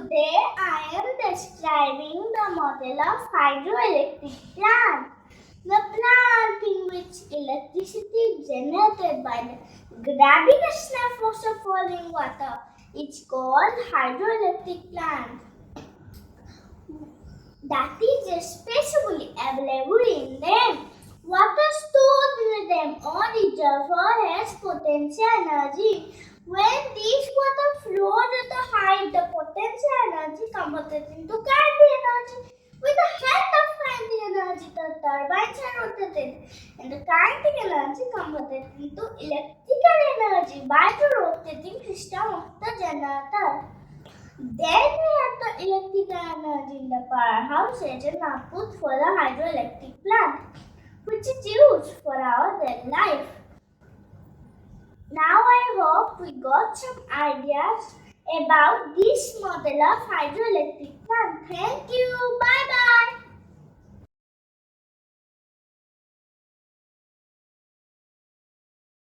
Today I am describing the model of hydroelectric plant. The plant in which electricity is generated by the gravitational force of falling water. It's called hydroelectric plant. That is especially available in them. Water stored in them or reservoir has potential energy. When this water flows at a height, the potential energy converted into kinetic energy. With the help of kinetic energy, the turbines are rotated, and the kinetic energy converted into electrical energy by the rotating system of the generator. Then we have the electrical energy in the powerhouse as an output for the hydroelectric plant, which is used for our daily life. Now I hope we got some ideas about this model of hydroelectric plant. Thank you. Bye bye.